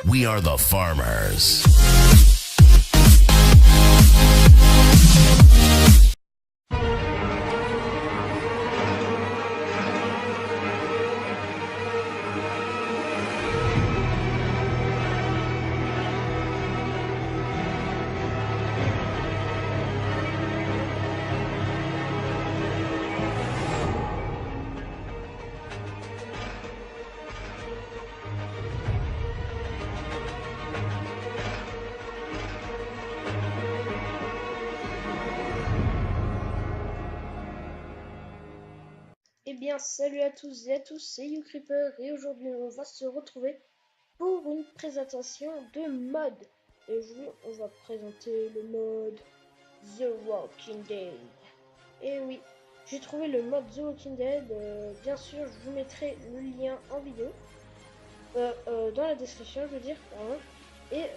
We are the farmers. Eh bien, salut à tous et à tous, c'est YouCreeper et aujourd'hui on va se retrouver pour une présentation de mode. Et aujourd'hui on va présenter le mode The Walking Dead. Et oui, j'ai trouvé le mode The Walking Dead, bien sûr je vous mettrai le lien en vidéo, dans la description je veux dire, pardon. Et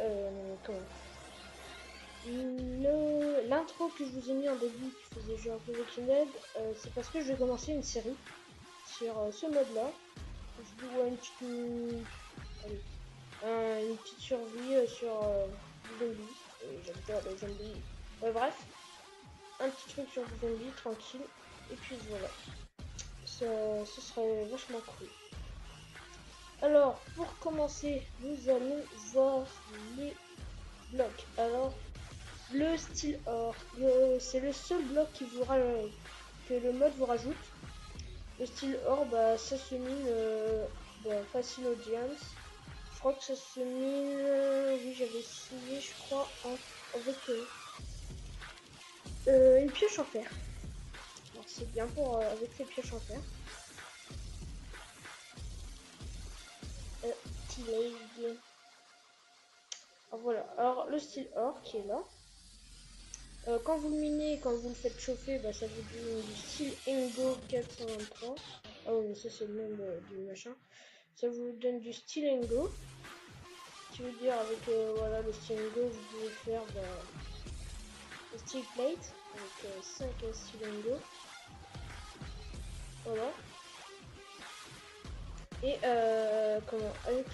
l'intro que je vous ai mis en début qui faisait genre The Walking Dead, c'est parce que je vais commencer une série sur ce mode là. Je vous vois une petite survie sur les zombies. J'adore les zombies. Bref, un petit truc sur les zombies tranquille. Et puis voilà, ce serait vachement cool. Alors pour commencer, nous allons voir les blocs. Alors le style or, c'est le seul bloc que le mode vous rajoute. Le style or, bah, ça se mine facile audience. Je crois que ça se mine. Oui, j'avais essayé, je crois, avec une pioche en fer. Alors, c'est bien pour avec les pioches en fer. Alors, voilà. Alors, le style or qui est là. Quand vous le minez, quand vous le faites chauffer, bah, ça vous donne du style Engo 423. Ah oui, mais ça c'est le nom du machin. Ça vous donne du style Engo. Qui veut dire avec voilà, le style Engo, vous pouvez faire le steel plate avec 5 style Engo. Voilà. Et avec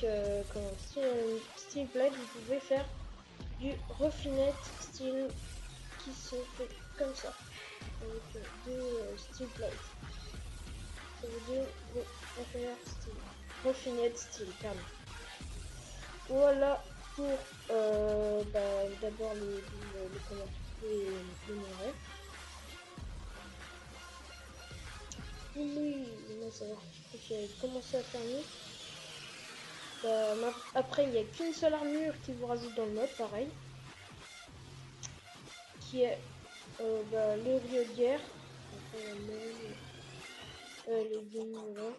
steel plate, vous pouvez faire du refinette style qui se fait comme ça. Avec deux steel plates. Ça veut dire refinette style, pardon. Voilà pour d'abord les montrer. Oui, non, ça va. J'ai commencé à fermer. Après, il n'y a qu'une seule armure qui vous rajoute dans le mode, pareil. Qui est les Rio de guerre. Les guillemets, voilà.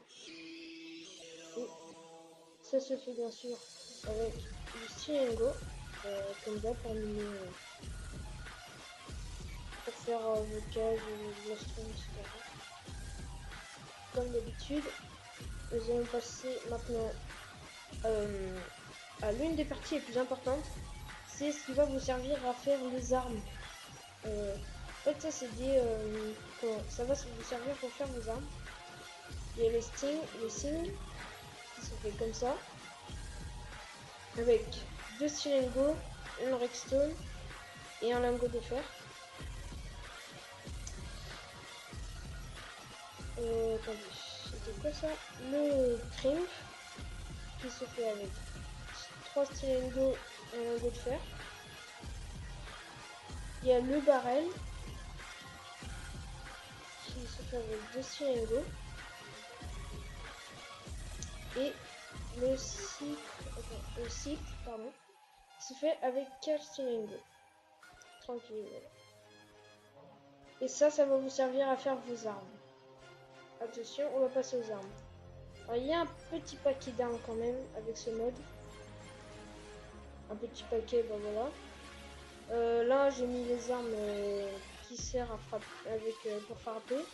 Et ça se fait bien sûr avec du stylingo, comme ça pour miner, pour faire vos cages, vos streams, etc. Comme d'habitude, nous allons passer maintenant à l'une des parties les plus importantes. C'est ce qui va vous servir à faire les armes. En fait, ça c'est ça va vous servir pour faire vos armes. Il y a le sting qui se fait comme ça, avec deux stylingo, une redstone et un lingot de fer. Attendez, c'était quoi ça? Le trim qui se fait avec 3 stylingo et un lingot de fer. Il y a le barrel qui se fait avec 2 stylingo. Et le cycle, pardon, se fait avec 4 stylingo. Tranquille, voilà. Et ça va vous servir à faire vos armes. Attention, on va passer aux armes. Alors, il y a un petit paquet d'armes quand même avec ce mode. Un petit paquet, ben voilà. Là, j'ai mis les armes qui servent à frapper pour frapper.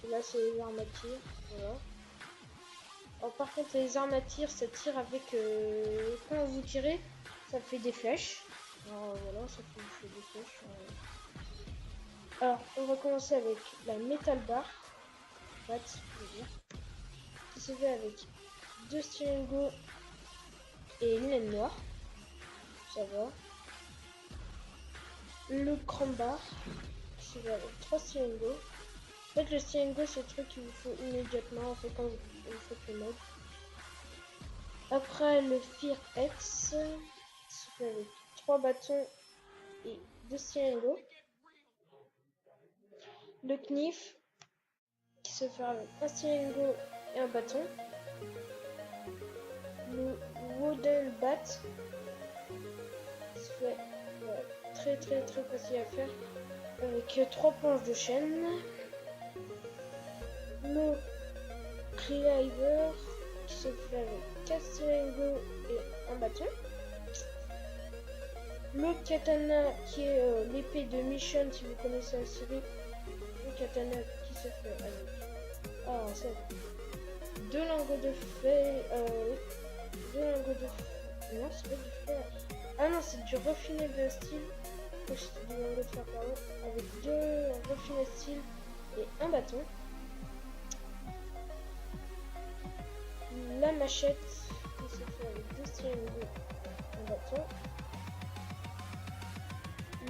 Et là, c'est les armes à tir, voilà. Alors, par contre, les armes à tir, ça tire avec quand vous tirez, ça fait des flèches. Alors voilà, ça fait des flèches. Alors, on va commencer avec la metal bar, qui se fait avec 2 stylingo et lunettes noires. Ça va. Le crambar, qui va avec 3 stylingo. En fait, le stylingo, c'est le truc qu'il vous faut immédiatement en fait, quand vous faites le mode. Après, le Fear X, qui se fait avec 3 bâtons et 2 stylingo. Le Knif, qui se fait avec un stylingo et un bâton. Le Wooden Bat, qui se fait très facile à faire avec 3 planches de chaîne. Le Cleaver, qui se fait avec 4 stylingo et un bâton. Le katana, qui est l'épée de Mission, si vous connaissez la série. Le katana qui se fait avec 2 lingots de fer. 2 lingots de fer. Non, c'est pas du fer. Ah non, c'est du raffiné de style. C'est du lingot de fer, pardon. Avec 2 raffinés de style et un bâton. La machette qui se fait avec 2 cylindres et un bâton.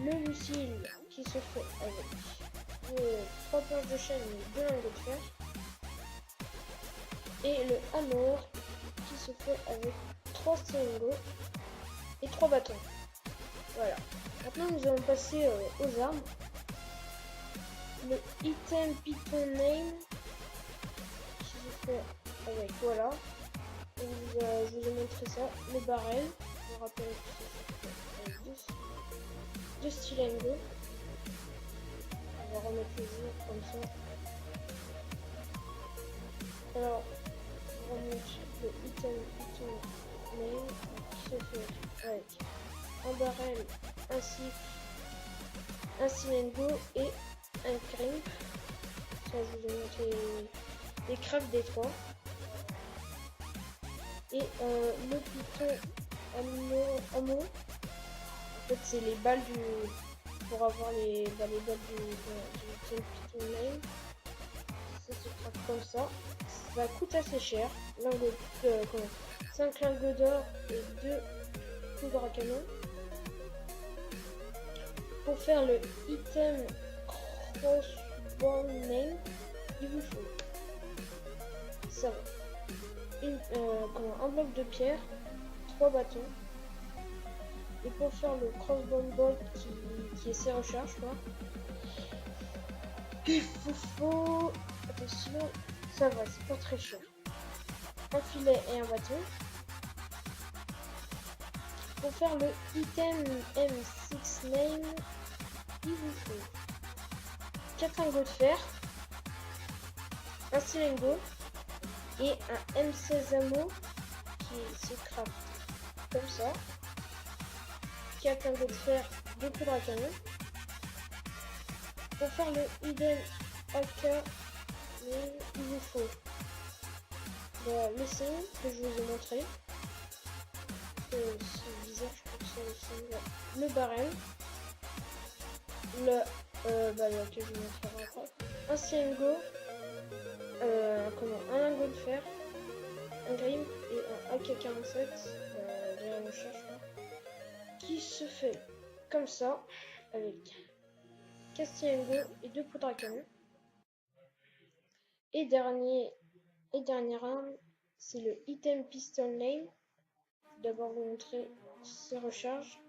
Le lucile qui se fait avec 3 planches de chaîne et 2 lingots de fer. Et le hammer qui se fait avec 3 cylindres et 3 bâtons. Voilà. Maintenant nous allons passer aux armes. Le item Python Name qui se fait avec voilà. Je vous ai montré ça. Le barrel. Je vous rappelle que c'est avec 2 stylingo. On va remettre les jours comme ça. Alors, on remonte le item Python Name qui se fait avec un barrel, un cycle, un stylingo et un crimp. Ça, je vous ai montré les crafts des 3. Et le Python ammo. En fait, c'est les balles pour avoir les balles du Python Name. Ça se craque comme ça. Ça coûte assez cher. 5 lingots d'or et 2 poudres à canon. Pour faire le item Crossbow Name, il vous faut ça va. Un bloc de pierre, 3 bâtons. Et pour faire le crossbow bolt qui est ses recharges, quoi, il vous faut, attention, ça va, c'est pas très cher, un filet et un bâton. Pour faire le item M6 Name, il vous faut 4 lingots de fer, un stylingo et un M16 ammo qui se craft comme ça. 4 lingots de fer, 2 poudres à canon. Pour faire le hidden AK, il vous faut le signe que je vous ai montré. C'est bizarre, je crois que c'est le signe. Le barrel. Que je vais montrer après. Un stylingo. Un lingot de fer. Un grim et un AK-47. De la recherche, qui se fait comme ça avec stylingo et 2 poudres à canon. Et dernière arme, c'est le item Pistol Name. D'abord vous montrer ses recharges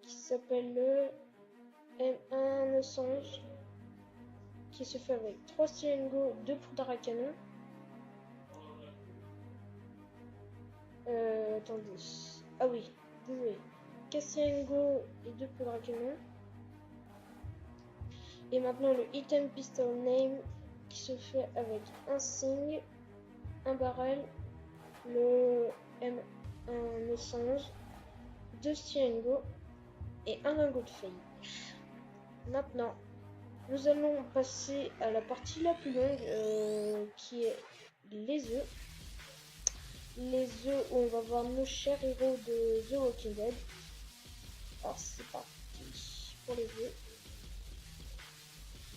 qui s'appelle le M1-911 qui se fait avec 3 stylingo, 2 poudres à canon. Attendez. Ah oui, désolé. Stylingo et 2 poudres à canon. Et maintenant le item Pistol Name qui se fait avec un signe, un barrel, le M1-911, 2 stylingo et un lingot de feuille. Maintenant, nous allons passer à la partie la plus longue qui est les œufs. Les œufs où on va voir nos chers héros de The Walking Dead. Alors c'est parti pour les œufs.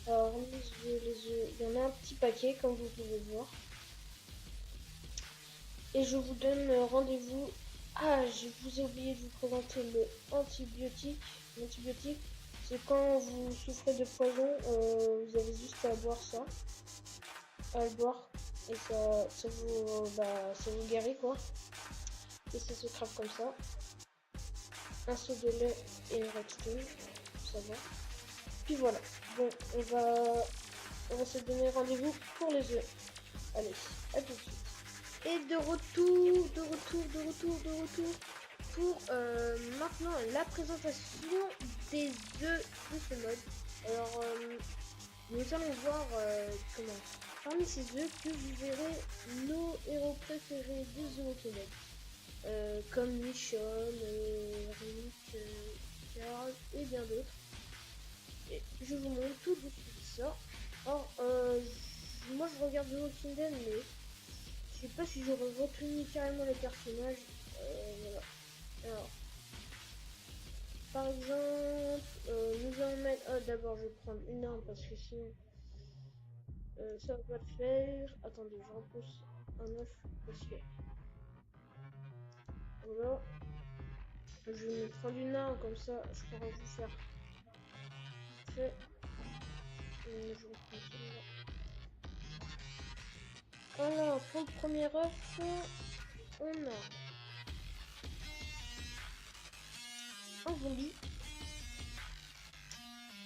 Alors les œufs, il y en a un petit paquet comme vous pouvez voir. Et je vous donne rendez-vous Ah, je vous ai oublié de vous présenter le antibiotique. L'antibiotique, c'est quand vous souffrez de poison, vous avez juste à boire ça, à le boire, et ça vous guérit quoi. Et ça se craque comme ça. Un seau de lait et une redstone, ça va. Puis voilà. Bon, on va se donner rendez-vous pour les œufs. Allez, à tout de suite. Et de retour pour maintenant la présentation des œufs de ce mode. Alors, nous allons voir comment, parmi ces œufs, que vous verrez nos héros préférés des œufs automate. Comme Michonne, Rick, Carl et bien d'autres. Et je vous montre tout de suite ça. Or, moi je regarde The Walking Dead, mais je sais pas si j'aurais retenu carrément les personnages. Voilà. Alors, par exemple, nous allons mettre. Oh, d'abord, je vais prendre une arme parce que sinon ça va pas le faire. Attendez, je repousse un œuf parce que. Voilà. Je vais me prendre une arme comme ça, je pourrais vous faire. Fait. Je reprends celui-là. Alors, pour le premier œuf, on a un zombie.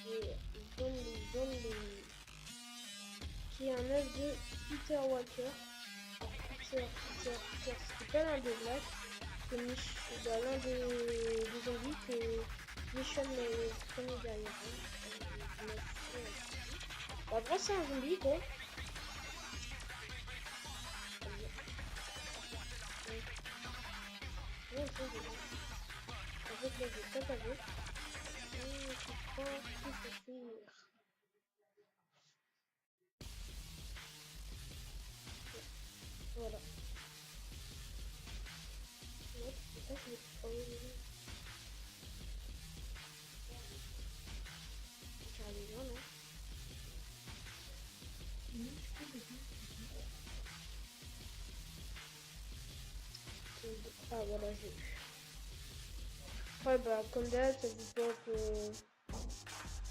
Et zombie. Qui est un œuf de Peter Walker. Peter, c'est pas l'un des blagues. C'est l'un des zombies que Michonne est premier derrière. Après, c'est un zombie quoi. En fait, là, je tape avec. Et je crois qu'il faut finir. Voilà. Ouais, c'est ça, je l'ai pas eu. Carrément, non? Ah, voilà, j'ai eu. Ouais, bah, comme d'hab, ça vous pop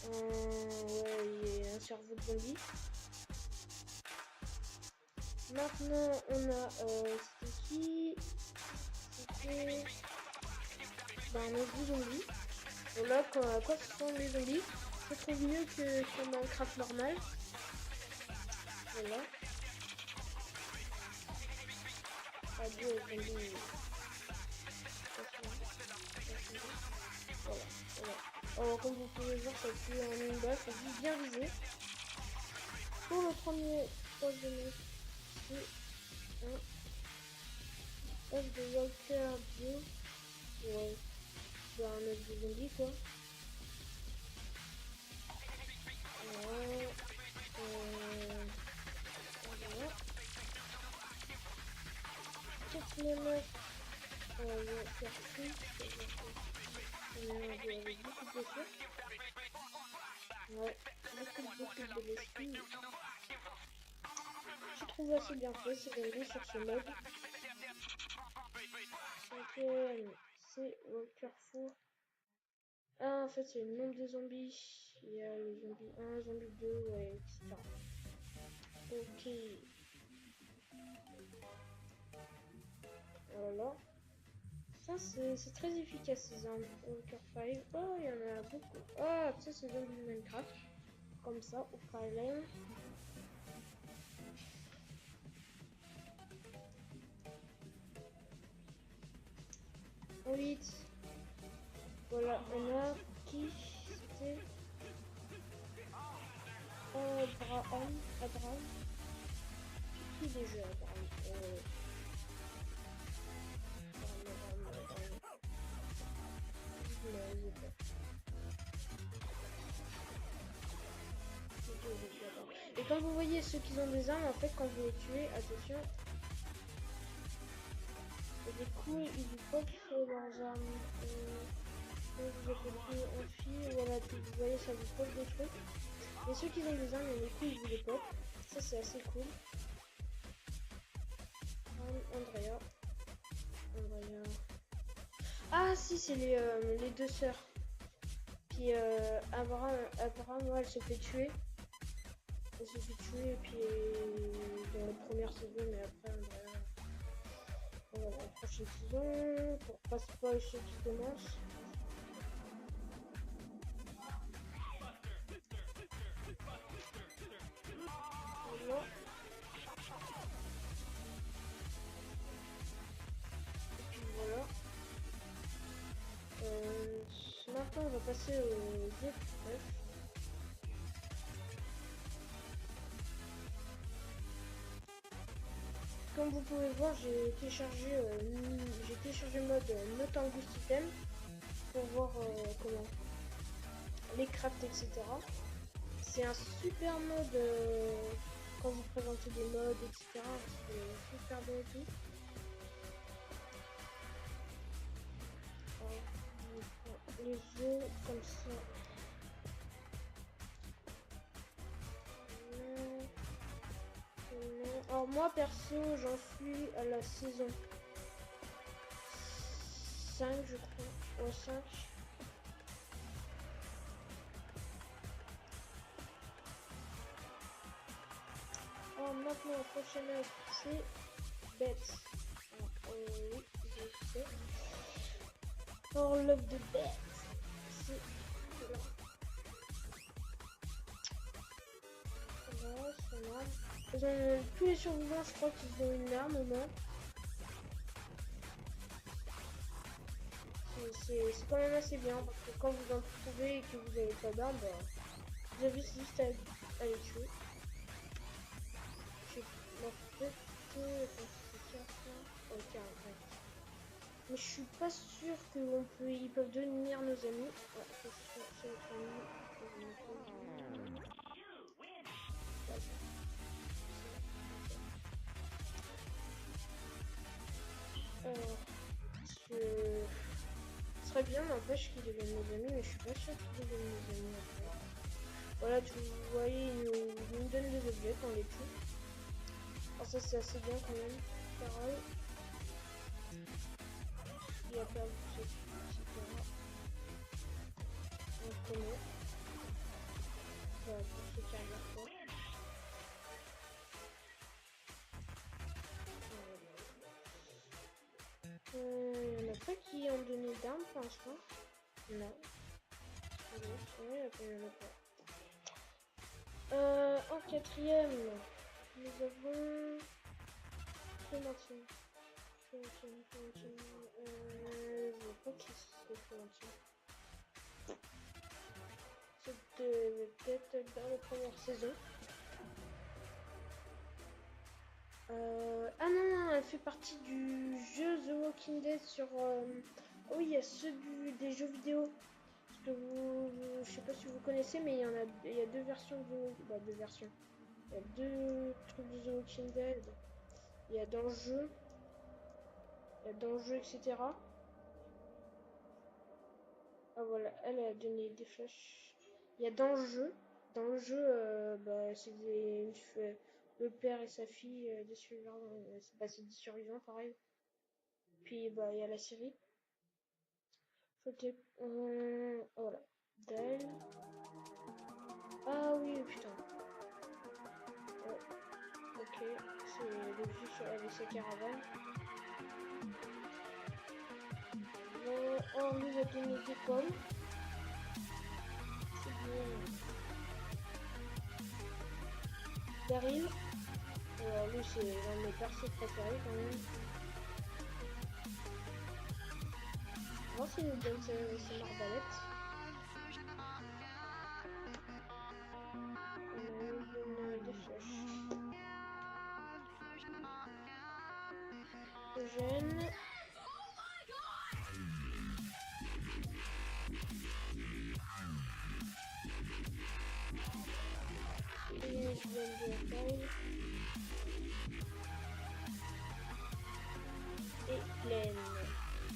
un cerveau de zombie. Maintenant, on a, c'était qui? C'était, bah, un autre zombie. Voilà, à quoi se sont les zombies? Je trouve mieux que sur Minecraft normal. Voilà. Adieu aux zombies. Voilà. Alors, comme vous pouvez voir, ça tue en une balle, faut juste bien viser. Pour le premier troisième, c'est un œuf de Walker bio. Ouais, c'est un œuf de zombie quoi. Ouais. Voilà. Toutes les meufs, faire plus. Avec beaucoup de blessures. Ouais, beaucoup de blessures. Je trouve assez bien fait, c'est zombies sur ce mode. Cinquième, c'est Walker Four. Ah, en fait, c'est le nombre de zombies. Il y a le zombie 1, zombie 2, ouais, etc. Ok. Voilà. Ça, c'est très efficace, ces armes. Walker 5. Oh, il y en a beaucoup. Ah, ça, c'est zombie Minecraft. Comme ça, au Lane. Ensuite, voilà, on a qui c'était Abraham. Qui déjà Abraham Et quand vous voyez ceux qui ont des armes, en fait, quand vous les tuez, attention, et des coups, ils vous pop leurs armes. Vous appelez amphi, voilà, puis vous voyez, ça vous pop des trucs. Et ceux qui ont des armes, et les coups, ils vous les pop. Ça, c'est assez cool. Andrea. Ah si, c'est les deux sœurs. Puis Abraham, ouais, elle se fait tuer. Elle se fait tuer, et puis dans la première saison, mais après, on va voir la prochaine saison, pour pas spoiler ceux qui commencent. Voilà. Et puis voilà. Maintenant, on va passer aux épreuves. Comme vous pouvez voir, j'ai téléchargé le mode Not Angoust Item pour voir comment les crafts, etc. C'est un super mode quand vous présentez des modes, etc. C'est super bien et tout. Alors, les œufs comme ça. Alors moi perso, j'en suis à la saison 5, je crois. Ouais, 5. Alors maintenant, la prochaine œuvre, c'est Bête. Oui, je sais. Alors l'œuvre de Bête, c'est là. Voilà, son arme. Tous les survivants, je crois qu'ils ont une arme au moins. C'est quand même assez bien parce que quand vous en trouvez et que vous n'avez pas d'arme, bah, vous avez juste à les tuer. Je m'en mais je suis pas sûr qu'ils peuvent devenir nos amis. Ouais, c'est notre ami. Alors, ce serait bien, n'empêche qu'ils deviennent nos amis, mais je suis pas sûr qu'ils deviennent nos amis après. Voilà, vous voyez, ils nous donnent des objets quand on les tue. Alors ça, c'est assez bien quand même. Pareil. Il a perdu ce etc. On connaît. Voilà, pour ceux qui regardent pas. Il y en a pas qui ont donné d'armes pour l'instant. Non. Ouais, il y en a pas. En quatrième, nous avons Clémentine. Je vois pas qui c'est Clémentine. C'était peut-être dans la première saison. Ah non, elle fait partie du jeu The Walking Dead sur... Oh oui, il y a ceux des jeux vidéo. Parce que je sais pas si vous connaissez, mais il y a deux versions de... Bah, deux versions. Il y a deux trucs de The Walking Dead. Il y a dans le jeu. Il y a dans le jeu, etc. Ah voilà, elle a donné des flèches. Il y a dans le jeu. Dans le jeu, bah, c'est le père et sa fille, des survivants. C'est des survivants, pareil. Puis bah il y a la série. Voilà. D'elle. Ah oui, putain. Ouais. Ok. C'est le vieux avec sa caravane. Bon, on nous a donné des pommes. C'est bien. Daryl. Lui c'est l'un de mes persos préférés quand même. On va voir s'il nous donne ses arbalètes. On nous donne des flèches. Eugène. Et je donne de la taille. Et Glenn.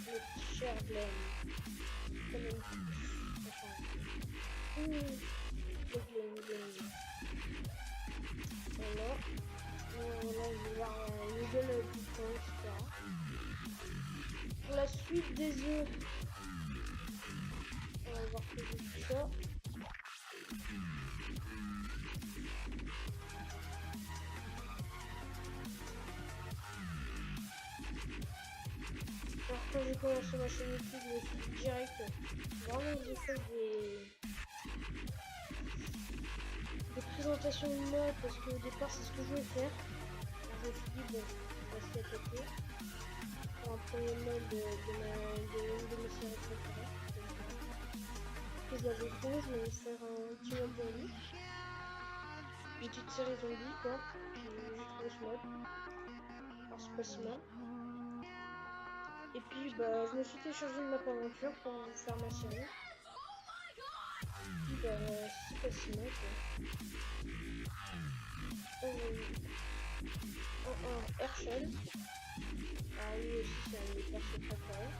Notre cher Glenn. Quand même. Glenn. Voilà. Voilà, il nous donne du temps, etc. Pour la suite, Ensuite des œufs. On va voir que j'ai tout ça. Alors quand j'ai commencé ma chaîne YouTube, je me suis dit direct, vraiment j'ai fait des présentations de mode parce qu'au départ c'est ce que je voulais faire. Alors je me suis dit bon, on va s'y attaquer. Pour un premier mode de une de mes séries préférées. Que je l'avais fait, je vais faire un petit mode zombie. Une petite série zombie quoi. Puis j'ai trouvé ce mode. Alors c'est pas si mal. Et puis bah je me suis téléchargé une map aventure pour vous faire ma série. Puis bah c'est pas si mal quoi. Un Herschel. Alors lui aussi c'est un de mes persos préférés.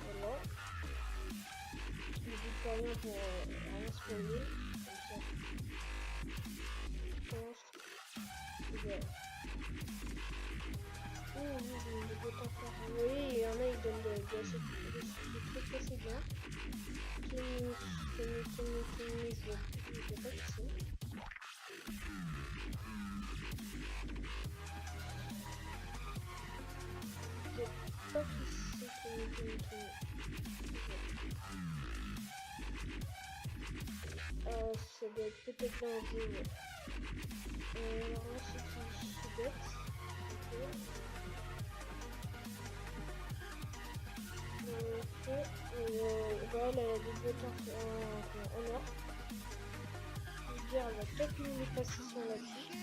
Voilà. Je dis pas rien pour rien spoiler. Comme ça. Je pense. Et voilà. Les bottes en fer. Oui, il y en a, ils donnent des trucs assez bien. Kimi, je vois pas qui c'est. Je sais pas qui c'est Kimi. Ça doit être peut-être dans le jeu, ouais. Alors là, c'est qui Sudette. Ok. Bah, elle a des bottes en or. Je veux dire, elle va peut-être nous passer son là-dessus.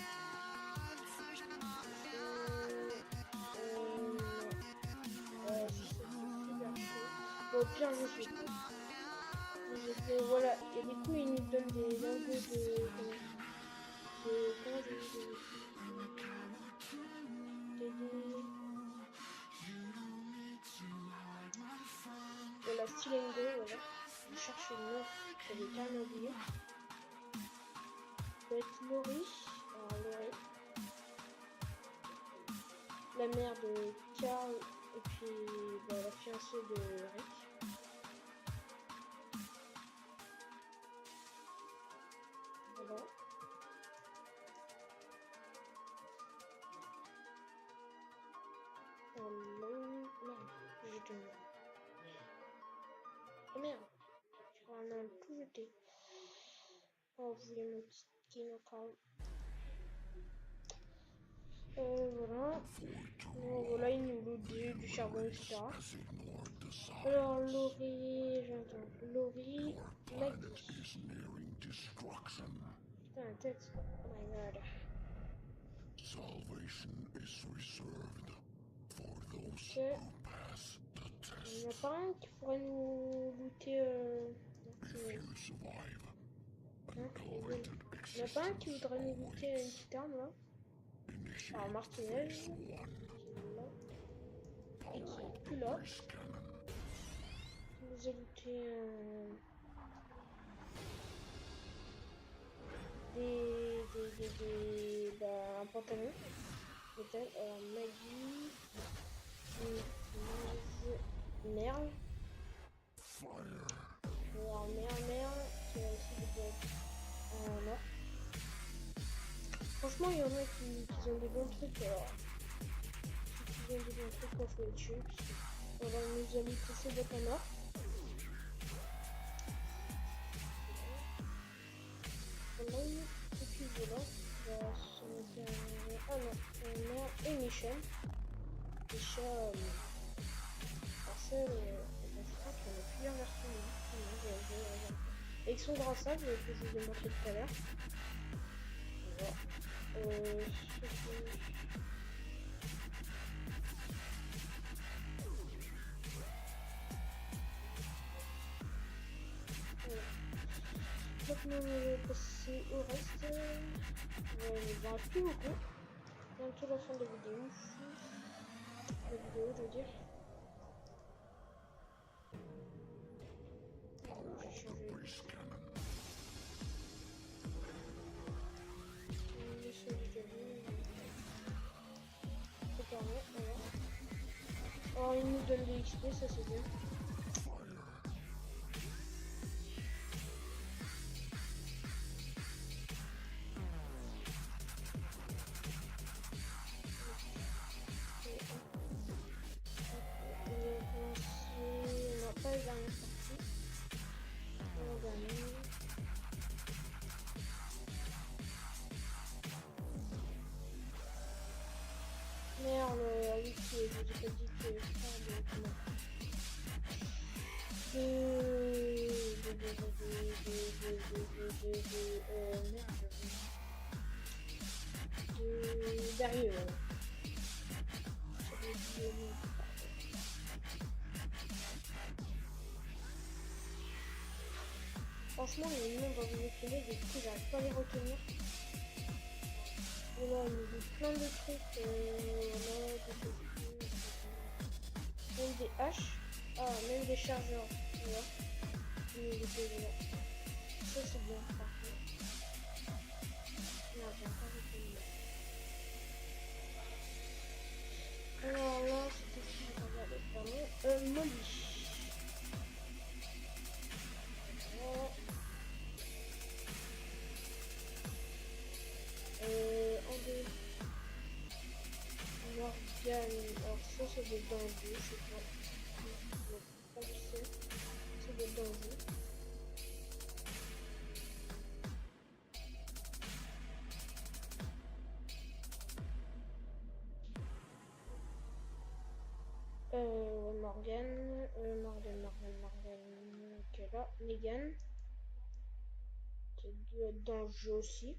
Si c'est super chaud. Bon, au pire, je sais pas. Voilà, et du coup, il nous donne des lingots comment je dis voilà, stylingo, voilà. Je cherche le nom, j'avais carrément oublié. Ça peut être Laurie, alors Laurie. La mère de Carl et puis bah, la fiancée de Rick. Voilà. Merde, j'ai jeté le nom. Oh merde, j'ai vraiment tout jeté. Oh, vous voulez mon petit skin encore. Voilà. Voilà, il nous loot du charbon, etc. Alors, Laurie, j'entends. Laurie, Maggie. Putain, la tête. Oh my god. Salvation is reserved for those Ok. who pass the Il n'y en a test. pas un qui pourrait nous looter. If you survive, Hein, untolerated il n'y en a pas un qui existence voudrait nous looter une awaits. petite arme là. Initiate Alors, Martinez, phase qui est 1. là. Et Power qui est up plus the là. breeze cannon. Qui nous a looté un pantalon. Peut-être. Alors, Maggie. Merle. Fire. Alors, Merle, qui a aussi des boîtes en or. Franchement, il y en a qui ont des bons trucs. Alors, ceux qui ont des bons trucs, il faut les tuer. On va nous ajouter ces boîtes en or. Voilà. Et puis voilà. On va se mettre un... Ah non, Merle et Michel. Michel, alors ça, je crois qu'il y en a plusieurs versions. Avec son grand sable que je vous ai montré tout à l'heure. Voilà. Maintenant, on va passer au reste. On va plus beaucoup. Bientôt la fin de la vidéo. La vidéo, je veux dire. Power up the breeze cannon. Préparé, voilà. Oh, il nous donne de l'XP, ça c'est bien. On n'a pas les dernières parties. On va gagner. Merde, oui, je vous ai pas dit que je parle de comment. Derrière. Franchement, les noms dans les écrits, du coup, j'arrive pas à les retenir. Et là, il nous dit plein de trucs. Même des haches. Ah, même des chargeurs. Voilà. Il nous dit là. Ça, c'est bien, par contre. Non, j'ai pas retenu. Alors là, c'était ce que je regardais. Pardon. Molly. André Morgane, alors ça c'est des dangers, je sais pas qui c'est des dangers. Morgane, ok là, Megan, c'est dû être dans le jeu aussi.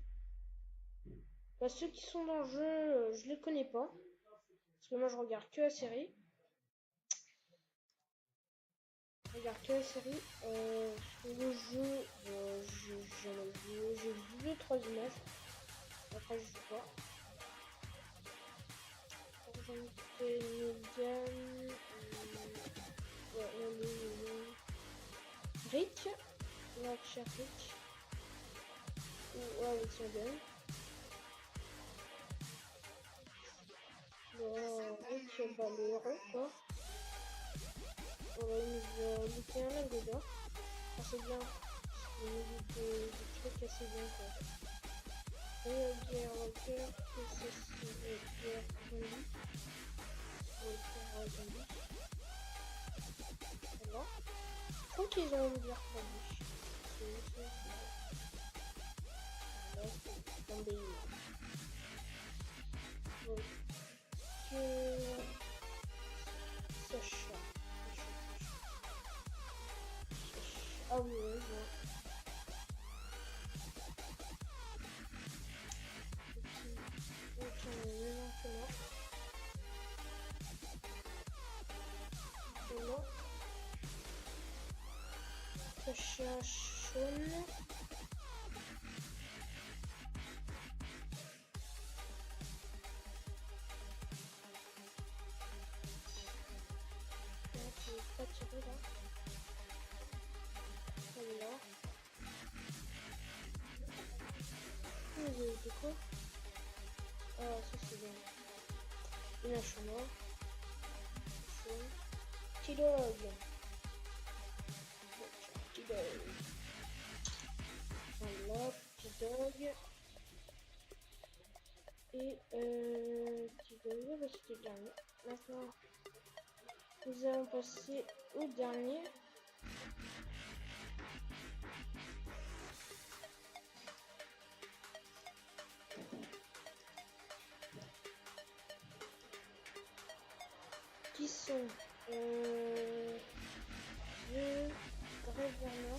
Bah, ceux qui sont dans le jeu, je les connais pas. Parce que moi je regarde que la série. Le jeu, j'ai vu 2-3 images. Après je sais pas. Megan, Rick, notre cher Rick. Ou avec son gun. Rick, bah, le héros, quoi. Voilà, il nous a looté un lingot d'or. Ah, c'est bien. Il nous loot des trucs assez bien, quoi. Guerre, que ça c'est guerre zombie. Guerre zombie. Voilà. Je crois qu'ils ont une guerre zombie. Là, c'est tombé. Donc, Sacha. Ah oui, oui, je vois. Ok, on est maintenant c'est là. Sacha Sean. Pas tirer là. Voilà. C'est quoi? Ah, ça c'est bien. Une hache noire. Petit dog. Petit dog. Voilà, petit dog. Et petit dog, bah, c'était le dernier. Maintenant, nous allons passer au dernier. Qui sont le gouverneur.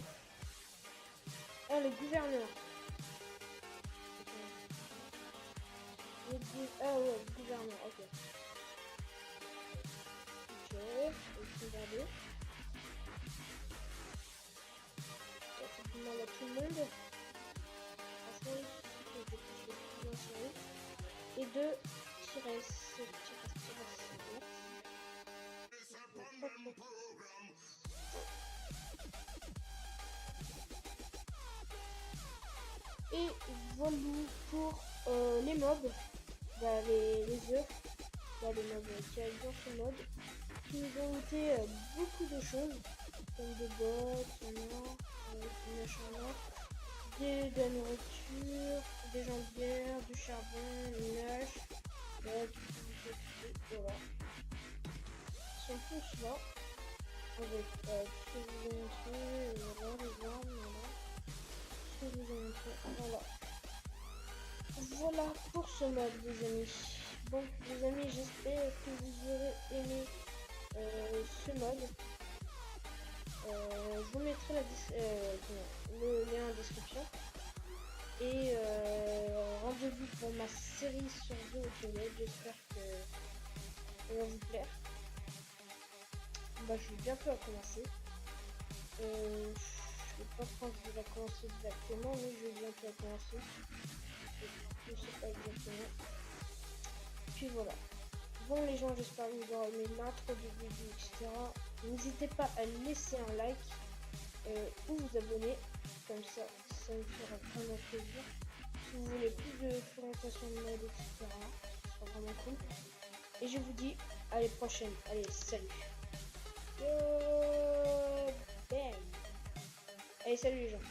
Ah, le gouverneur. Ah ouais, le gouverneur, ok. Ok, et regardez. Ça fait du mal à tout le monde. Franchement, je vais bien serrer. Et de Tires. Et voilà pour les mobs, bah, les œufs. voir les mobs qui arrivent dans ce mode, qui nous ont ôté beaucoup de choses, comme des bots, des machins là, de la nourriture, des jambières, du charbon, une hache, voilà. Ils sont tous là, avec tout ce que je vous ai montré, voilà, les armes, voilà, tout ce que je vous ai montré, voilà. Voilà pour ce mode, les amis. Bon, les amis, j'espère que vous aurez aimé ce mode. Je vous mettrai le lien en description. Et rendez-vous pour ma série sur The Walking Dead. J'espère que ça va vous plaire. Bah, je vais bientôt à commencer. Je vais pas quand je vais commencer exactement, mais je vais bientôt à commencer. Je sais pas exactement. Puis voilà. Bon les gens, j'espère que vous aurez aimé l'intro du vidéo, etc. N'hésitez pas à laisser un like ou vous abonner. Comme ça, ça me fera vraiment plaisir. Si vous voulez plus de présentation de mode, etc. Ce sera vraiment cool. Et je vous dis à la prochaine. Allez, salut. Bam. Allez, salut les gens.